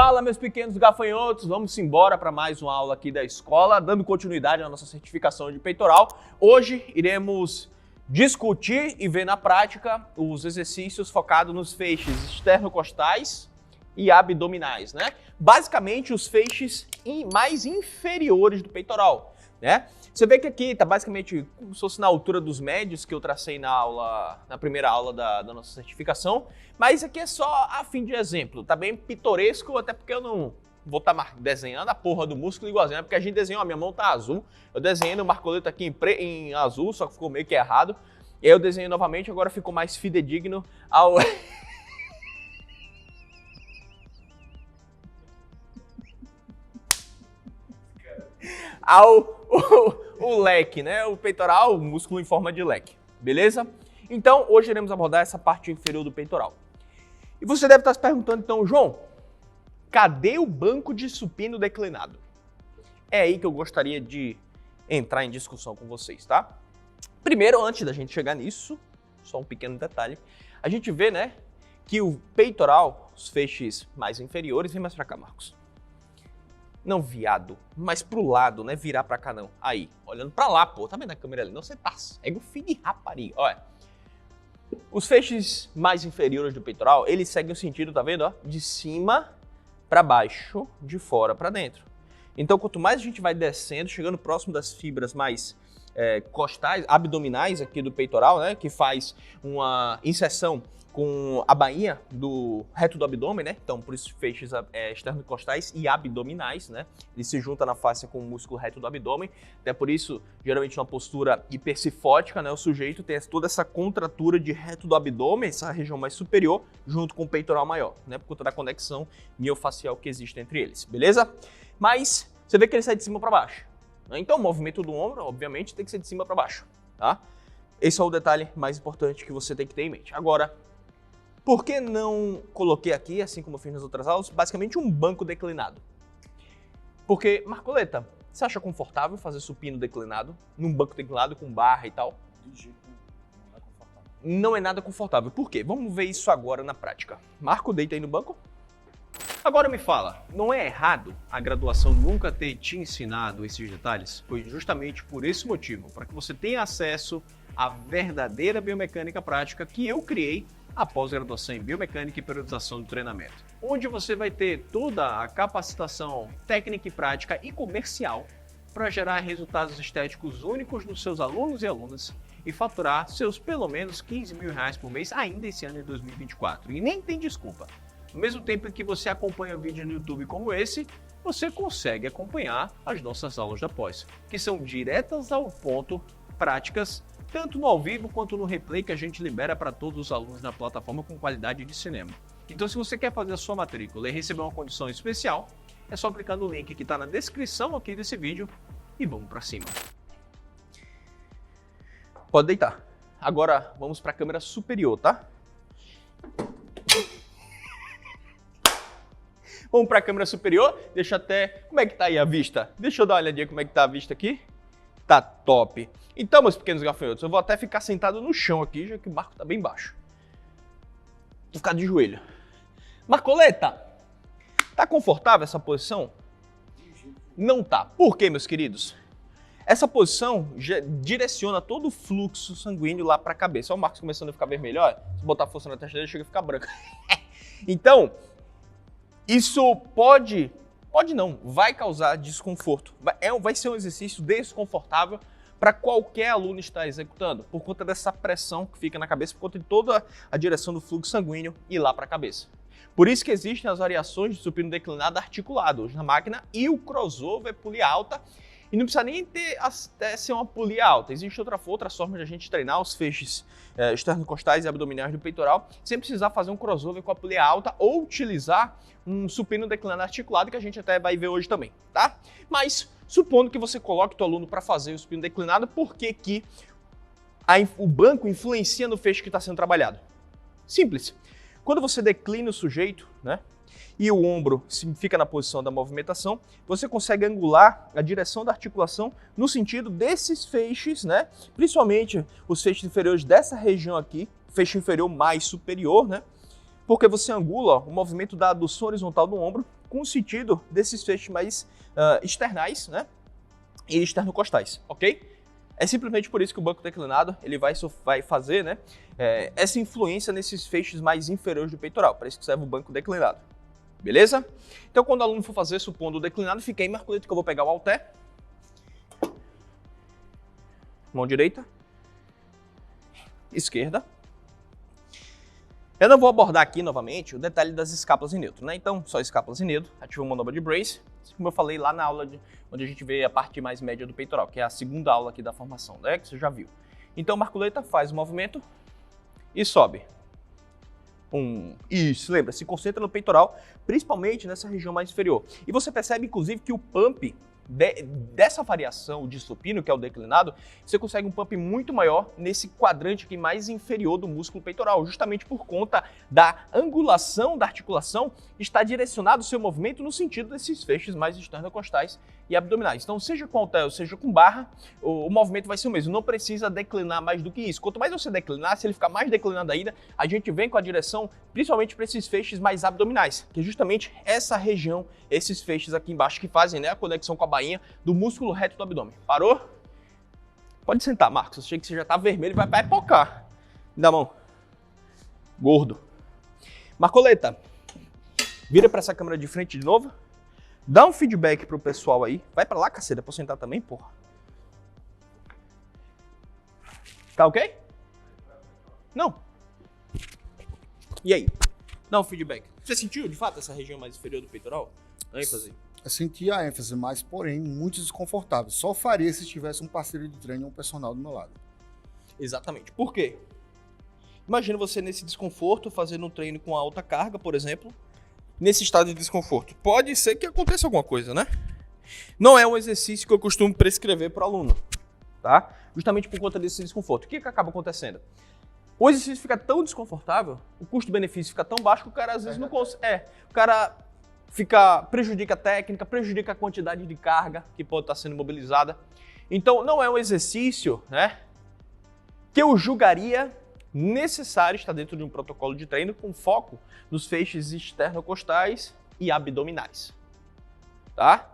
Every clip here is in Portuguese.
Fala, meus pequenos gafanhotos, vamos embora para mais uma aula aqui da escola, dando continuidade à nossa certificação de peitoral. Hoje iremos discutir e ver na prática os exercícios focados nos feixes externocostais e abdominais, né? Basicamente os feixes mais inferiores do peitoral, né? Você vê que aqui está basicamente como se fosse na altura dos médios que eu tracei na primeira aula da nossa certificação, mas aqui é só a fim de exemplo, tá bem pitoresco, até porque eu não vou estar desenhando a porra do músculo igualzinho, porque a gente desenhou, a minha mão tá azul, eu desenhei no marcoleta aqui em azul, só que ficou meio que errado, e aí eu desenhei novamente, agora ficou mais fidedigno ao... o leque, né? O peitoral, o músculo em forma de leque, beleza? Então, hoje iremos abordar essa parte inferior do peitoral. E você deve estar se perguntando, então, João, cadê o banco de supino declinado? É aí que eu gostaria de entrar em discussão com vocês, tá? Primeiro, antes da gente chegar nisso, só um pequeno detalhe, a gente vê, né, que o peitoral, os feixes mais inferiores, vem mais pra cá, Marcos. Não, viado, mas pro lado, não é virar pra cá não. Aí, olhando pra lá, pô, tá vendo a câmera ali? Não, você tá cego, filho de rapariga. Olha, os feixes mais inferiores do peitoral, eles seguem o sentido, tá vendo? Ó, de cima pra baixo, de fora pra dentro. Então, quanto mais a gente vai descendo, chegando próximo das fibras mais costais, abdominais aqui do peitoral, né, que faz uma inserção com a bainha do reto do abdômen, né? Então, por isso feixes externocostais e abdominais, né? Ele se junta na face com o músculo reto do abdômen. Até por isso, geralmente numa postura hipercifótica, né? O sujeito tem toda essa contratura de reto do abdômen, essa região mais superior, junto com o peitoral maior, né? Por conta da conexão miofacial que existe entre eles, beleza? Mas você vê que ele sai de cima para baixo, né? Então, o movimento do ombro, obviamente, tem que ser de cima para baixo, tá? Esse é o detalhe mais importante que você tem que ter em mente. Agora, por que não coloquei aqui, assim como eu fiz nas outras aulas, basicamente um banco declinado? Porque, Marcoleta, você acha confortável fazer supino declinado, num banco declinado com barra e tal? De jeito nenhum, não é confortável. Não é nada confortável. Por quê? Vamos ver isso agora na prática. Marco, deita aí no banco. Agora me fala, não é errado a graduação nunca ter te ensinado esses detalhes? Foi justamente por esse motivo, para que você tenha acesso à verdadeira biomecânica prática que eu criei após graduação em biomecânica e periodização do treinamento, onde você vai ter toda a capacitação técnica e prática e comercial para gerar resultados estéticos únicos nos seus alunos e alunas e faturar seus pelo menos R$15 mil por mês ainda esse ano de 2024. E nem tem desculpa. No mesmo tempo que você acompanha vídeos no YouTube como esse, você consegue acompanhar as nossas aulas da pós, que são diretas ao ponto, práticas, tanto no ao vivo quanto no replay que a gente libera para todos os alunos na plataforma com qualidade de cinema. Então, se você quer fazer a sua matrícula e receber uma condição especial, é só clicar no link que está na descrição aqui desse vídeo e vamos para cima. Pode deitar. Agora, vamos para a câmera superior, tá? Vamos para a câmera superior, deixa até... Como é que tá aí a vista? Deixa eu dar uma olhadinha como é que tá a vista aqui. Tá top. Então, meus pequenos gafanhotos, eu vou até ficar sentado no chão aqui, já que o Marco tá bem baixo. Vou ficar de joelho. Marcoleta, tá confortável essa posição? Não tá. Por quê, meus queridos? Essa posição já direciona todo o fluxo sanguíneo lá para a cabeça. Olha o Marcos começando a ficar vermelho, olha. Se botar força na testa dele, chega a ficar branco. Então, isso pode não, vai causar desconforto. Vai ser um exercício desconfortável para qualquer aluno estar executando, por conta dessa pressão que fica na cabeça, por conta de toda a direção do fluxo sanguíneo ir lá para a cabeça. Por isso que existem as variações de supino declinado articulado hoje na máquina e o crossover pulia alta. E não precisa nem ser uma polia alta. Existe outra forma de a gente treinar os feixes externocostais e abdominais do peitoral sem precisar fazer um crossover com a polia alta ou utilizar um supino declinado articulado que a gente até vai ver hoje também, tá? Mas supondo que você coloque o teu aluno para fazer o supino declinado, por que o banco influencia no feixe que está sendo trabalhado? Simples. Quando você declina o sujeito, né? E o ombro fica na posição da movimentação, você consegue angular a direção da articulação no sentido desses feixes, né? Principalmente os feixes inferiores dessa região aqui, feixe inferior mais superior, né? Porque você angula o movimento da adução horizontal do ombro com o sentido desses feixes mais externais, né? E externocostais, ok? É simplesmente por isso que o banco declinado ele vai fazer, né, essa influência nesses feixes mais inferiores do peitoral. Para isso que serve o banco declinado. Beleza? Então, quando o aluno for fazer, supondo o declinado, fica aí, Marcoleta, que eu vou pegar o halter. Mão direita. Esquerda. Eu não vou abordar aqui novamente o detalhe das escápulas em neutro, né? Então, só escápulas em neutro, ativa a manobra de brace, como eu falei lá na aula onde a gente vê a parte mais média do peitoral, que é a segunda aula aqui da formação, né? Que você já viu. Então, Marcoleta faz o movimento e sobe. Isso, lembra, se concentra no peitoral, principalmente nessa região mais inferior. E você percebe, inclusive, que o pump dessa variação de supino, que é o declinado, você consegue um pump muito maior nesse quadrante aqui mais inferior do músculo peitoral, justamente por conta da angulação da articulação, está direcionado o seu movimento no sentido desses feixes mais esternocostais e abdominais. Então, seja com halter, seja com barra, o movimento vai ser o mesmo, não precisa declinar mais do que isso. Quanto mais você declinar, se ele ficar mais declinado ainda, a gente vem com a direção principalmente para esses feixes mais abdominais, que é justamente essa região, esses feixes aqui embaixo que fazem, né, a conexão com a bainha do músculo reto do abdômen. Parou? Pode sentar, Marcos. Achei que você já tá vermelho e vai pocar. Me dá a mão. Gordo. Marcoleta, vira para essa câmera de frente de novo. Dá um feedback pro pessoal aí. Vai para lá, caceta, pra eu sentar também, porra. Tá ok? Não. E aí? Dá um feedback. Você sentiu, de fato, essa região mais inferior do peitoral? A ênfase? Eu senti a ênfase, mas, porém, muito desconfortável. Só faria se tivesse um parceiro de treino ou um personal do meu lado. Exatamente. Por quê? Imagina você nesse desconforto, fazendo um treino com alta carga, por exemplo. Nesse estado de desconforto. Pode ser que aconteça alguma coisa, né? Não é um exercício que eu costumo prescrever para o aluno, tá? Justamente por conta desse desconforto. O que acaba acontecendo? O exercício fica tão desconfortável, o custo-benefício fica tão baixo que o cara às vezes não consegue. O cara prejudica a técnica, prejudica a quantidade de carga que pode estar sendo mobilizada. Então, não é um exercício, né, que eu julgaria necessário estar dentro de um protocolo de treino com foco nos feixes externocostais e abdominais, tá?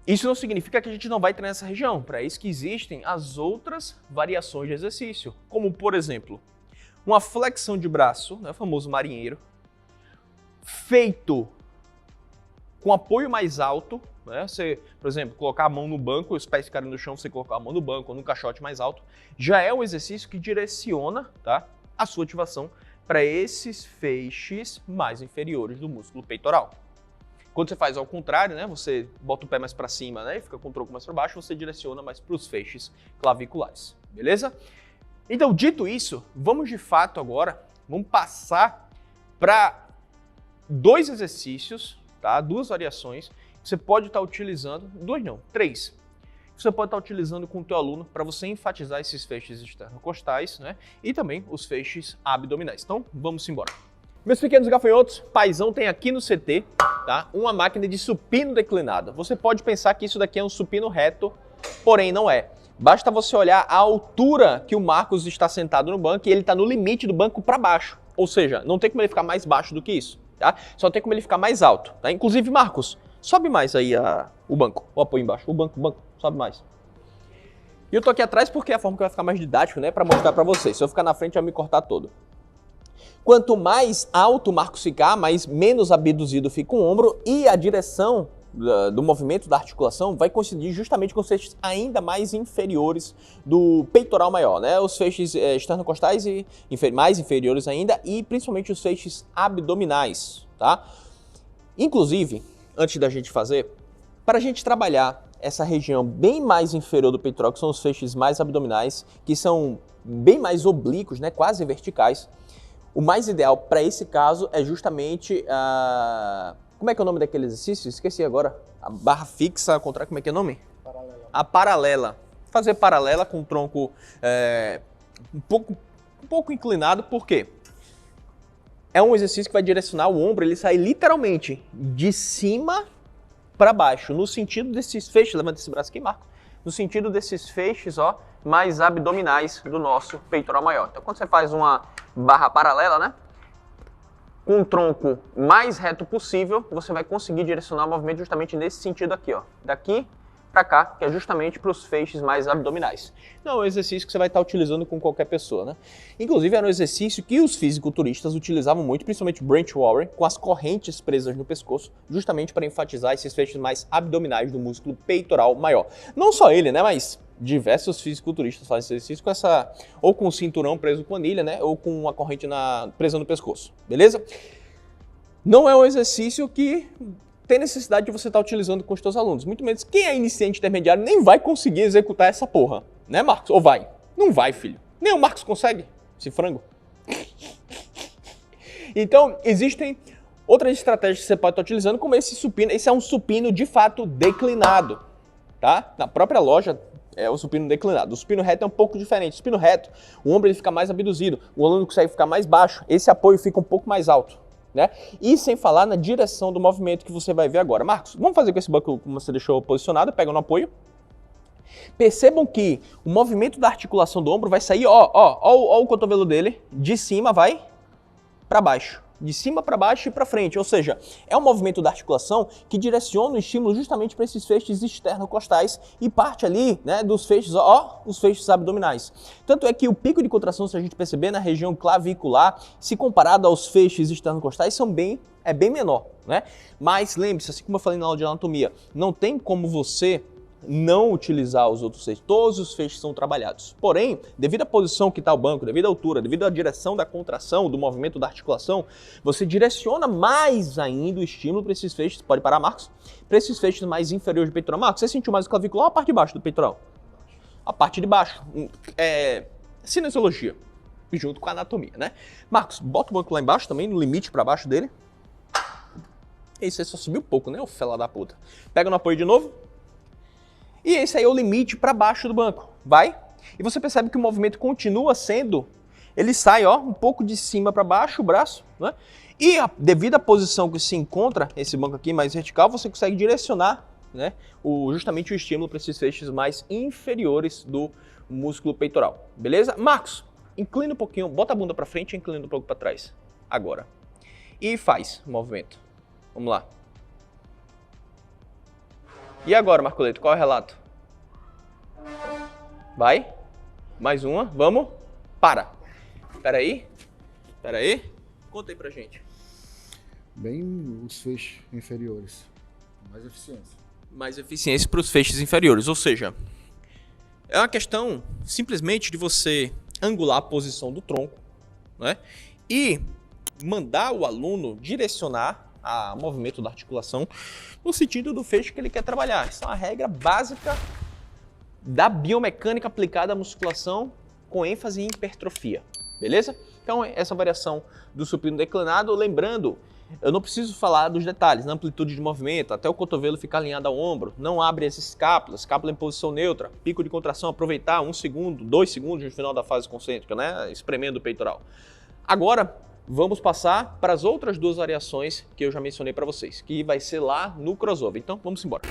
Isso não significa que a gente não vai treinar essa região. Para isso que existem as outras variações de exercício, como, por exemplo, uma flexão de braço, né, o famoso marinheiro, feito com apoio mais alto, né? Você, por exemplo, colocar a mão no banco, os pés ficarem no chão, você colocar a mão no banco ou no caixote mais alto, já é um exercício que direciona, tá, a sua ativação para esses feixes mais inferiores do músculo peitoral. Quando você faz ao contrário, né, você bota o pé mais para cima, né, e fica com o tronco mais para baixo, você direciona mais para os feixes claviculares, beleza? Então, dito isso, vamos de fato agora, vamos passar para dois exercícios, tá? Duas variações que você pode estar utilizando, três, que você pode estar utilizando com o teu aluno para você enfatizar esses feixes externocostais, né? E também os feixes abdominais. Então, vamos embora. Meus pequenos gafanhotos, Paizão tem aqui no CT, tá, uma máquina de supino declinado. Você pode pensar que isso daqui é um supino reto, porém não é. Basta você olhar a altura que o Marcos está sentado no banco e ele está no limite do banco para baixo. Ou seja, não tem como ele ficar mais baixo do que isso, tá? Só tem como ele ficar mais alto, tá? Inclusive, Marcos, sobe mais aí o banco, o apoio embaixo, o banco, sobe mais. E eu tô aqui atrás porque é a forma que vai ficar mais didático, né, para mostrar para vocês. Se eu ficar na frente, vai me cortar todo. Quanto mais alto o Marcos ficar, menos abduzido fica o ombro e a direção do movimento da articulação vai coincidir justamente com os feixes ainda mais inferiores do peitoral maior, né? Os feixes externocostais e mais inferiores ainda e principalmente os feixes abdominais, tá? Inclusive, antes da gente fazer, para a gente trabalhar essa região bem mais inferior do peitoral, que são os feixes mais abdominais, que são bem mais oblíquos, né? Quase verticais. O mais ideal para esse caso é justamente a... Como é que é o nome daquele exercício? Esqueci agora. A barra fixa, contrário, como é que é o nome? Paralela. A paralela. Fazer paralela com o tronco um pouco inclinado, por quê? É um exercício que vai direcionar o ombro, ele sai literalmente de cima para baixo, no sentido desses feixes, levanta esse braço aqui, Marco, no sentido desses feixes, ó, mais abdominais do nosso peitoral maior. Então, quando você faz uma barra paralela, né? com o tronco mais reto possível, você vai conseguir direcionar o movimento justamente nesse sentido aqui, ó. Daqui para cá, que é justamente para os feixes mais abdominais. Não é um exercício que você vai estar utilizando com qualquer pessoa, né? Inclusive era um exercício que os fisiculturistas utilizavam muito, principalmente o Brent Warren, com as correntes presas no pescoço, justamente para enfatizar esses feixes mais abdominais do músculo peitoral maior. Não só ele, né? Mas diversos fisiculturistas fazem esse exercício com essa, ou com o cinturão preso com anilha, né? Ou com uma corrente presa no pescoço, beleza? Não é um exercício que tem necessidade de você estar utilizando com os seus alunos. Muito menos quem é iniciante intermediário nem vai conseguir executar essa porra. Né, Marcos? Ou vai? Não vai, filho. Nem o Marcos consegue, esse frango. Então, existem outras estratégias que você pode estar utilizando, como esse supino. Esse é um supino, de fato, declinado. Tá? Na própria loja é o supino declinado. O supino reto é um pouco diferente. O supino reto, o ombro ele fica mais abduzido, o aluno consegue ficar mais baixo, esse apoio fica um pouco mais alto. Né? E sem falar na direção do movimento que você vai ver agora. Marcos, vamos fazer com esse banco como você deixou posicionado, pega no apoio. Percebam que o movimento da articulação do ombro vai sair, ó o cotovelo dele, de cima vai para baixo. De cima para baixo e para frente, ou seja, é um movimento da articulação que direciona o estímulo justamente para esses feixes externocostais e parte ali, né, dos feixes, os feixes abdominais. Tanto é que o pico de contração, se a gente perceber, na região clavicular, se comparado aos feixes externocostais, é bem menor, né? Mas lembre-se, assim como eu falei na aula de anatomia, não tem como você não utilizar os outros feixes. Todos os feixes são trabalhados. Porém, devido à posição que está o banco, devido à altura, devido à direção da contração, do movimento da articulação, você direciona mais ainda o estímulo para esses feixes, pode parar, Marcos, para esses feixes mais inferiores do peitoral. Marcos, você sentiu mais o clavicular ou a parte de baixo do peitoral? A parte de baixo. Cinesiologia, junto com a anatomia, né? Marcos, bota o banco lá embaixo também, no limite para baixo dele. Esse aí só subiu pouco, né, ô fela da puta? Pega no apoio de novo. E esse aí é o limite para baixo do banco. Vai. E você percebe que o movimento continua sendo... Ele sai, um pouco de cima para baixo, o braço, né? E devido à posição que se encontra esse banco aqui mais vertical, você consegue direcionar, né, justamente o estímulo para esses feixes mais inferiores do músculo peitoral. Beleza? Marcos, inclina um pouquinho, bota a bunda para frente e inclina um pouco para trás. Agora. E faz o movimento. Vamos lá. E agora, Marcoleto, qual é o relato? Vai. Mais uma. Vamos. Para. Espera aí. Conta aí pra gente. Bem os feixes inferiores. Mais eficiência. Mais eficiência para os feixes inferiores. Ou seja, é uma questão simplesmente de você angular a posição do tronco, né? E mandar o aluno direcionar o movimento da articulação no sentido do feixe que ele quer trabalhar. Isso é uma regra básica da biomecânica aplicada à musculação com ênfase em hipertrofia, beleza? Então essa variação do supino declinado, lembrando, eu não preciso falar dos detalhes, na amplitude de movimento, até o cotovelo ficar alinhado ao ombro, não abre as escápulas, escápula em posição neutra, pico de contração, aproveitar 1 segundo, 2 segundos no final da fase concêntrica, né? Espremendo o peitoral. Agora, vamos passar para as outras duas variações que eu já mencionei para vocês, que vai ser lá no crossover. Então, vamos embora.